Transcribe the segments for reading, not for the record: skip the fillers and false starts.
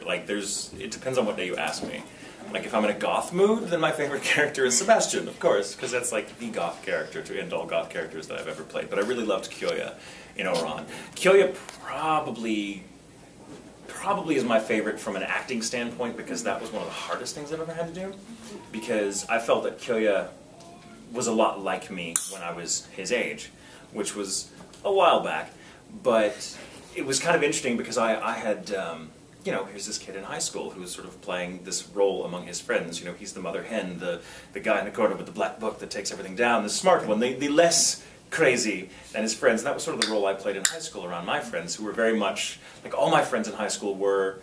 Like, it depends on what day you ask me. Like, if I'm in a goth mood, then my favorite character is Sebastian, of course, because that's like the goth character to end all goth characters that I've ever played. But I really loved Kyoya in Oran. Kyoya probably is my favorite from an acting standpoint, because that was one of the hardest things I've ever had to do. Because I felt that Kyoya was a lot like me when I was his age, which was a while back. But it was kind of interesting because I had... you know, here's this kid in high school who was sort of playing this role among his friends. You know, he's the mother hen, the guy in the corner with the black book that takes everything down, the smart one, the less crazy than his friends. And that was sort of the role I played in high school around my friends, who were very much, like, all my friends in high school were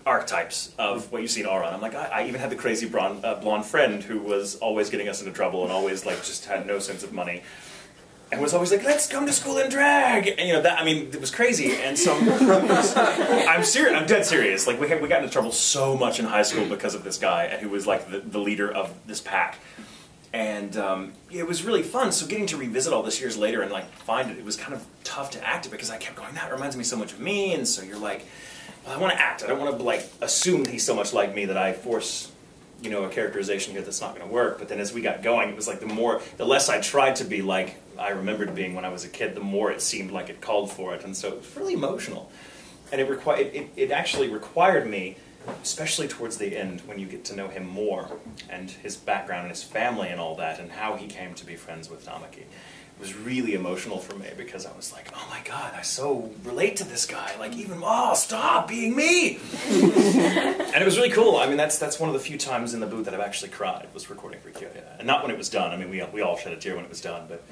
archetypes of what you see in Auron. I'm like, I even had the crazy blonde friend who was always getting us into trouble and always, like, just had no sense of money. And was always like, let's come to school in drag! And, you know, that, I mean, it was crazy. And so, I'm serious, I'm dead serious. Like, we got into trouble so much in high school because of this guy, who was, like, the leader of this pack. And it was really fun. So getting to revisit all this years later and, like, find it, it was kind of tough to act it, because I kept going, that reminds me so much of me. And so you're like, well, I want to act. I don't want to, like, assume he's so much like me that I force, you know, a characterization here that's not going to work. But then as we got going, it was like the less I tried to be like I remembered being when I was a kid, the more it seemed like it called for it. And so it was really emotional. And it actually required me, especially towards the end, when you get to know him more, and his background and his family and all that, and how he came to be friends with Tamaki. It was really emotional for me, because I was like, oh my god, I so relate to this guy. Like, even, oh, stop being me! And it was really cool. I mean, that's one of the few times in the booth that I've actually cried, was recording for Kyoya. And not when it was done. I mean, we all shed a tear when it was done, but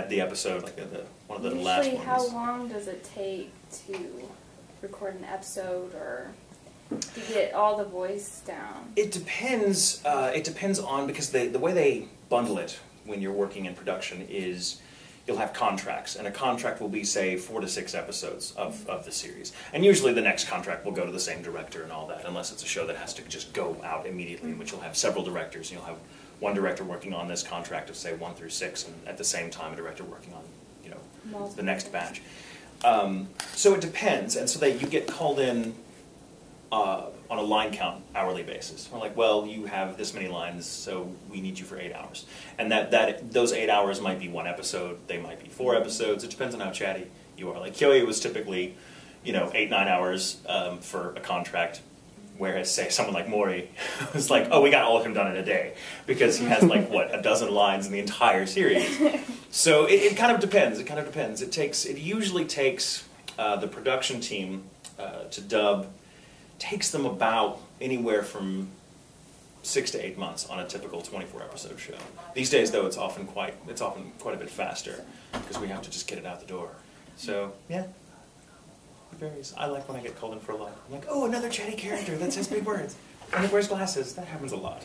the episode, like one of the last ones. How long does it take to record an episode, or to get all the voice down? It depends. It depends on, because the way they bundle it when you're working in production is you'll have contracts, and a contract will be, say, 4 to 6 episodes of the series. And usually the next contract will go to the same director and all that, unless it's a show that has to just go out immediately, in which you'll have several directors, and you'll have one director working on this contract of, say, 1 through 6, and at the same time a director working on, you know, the next batch. So it depends, and so you get called in on a line count hourly basis. We're like, well, you have this many lines, so we need you for 8 hours. And those 8 hours might be 1 episode, they might be 4 episodes, it depends on how chatty you are. Like, Kyoya was typically, you know, 8, 9 hours for a contract, whereas, say, someone like Mori was like, oh, we got all of him done in a day, because he has, like, what, a dozen lines in the entire series. So it kind of depends, it kind of depends. It usually takes the production team to dub, takes them about anywhere from 6 to 8 months on a typical 24-episode show. These days, though, it's often quite a bit faster, because we have to just get it out the door. So yeah, it varies. I like when I get called in for a lot. I'm like, oh, another chatty character that says big words and it wears glasses. That happens a lot.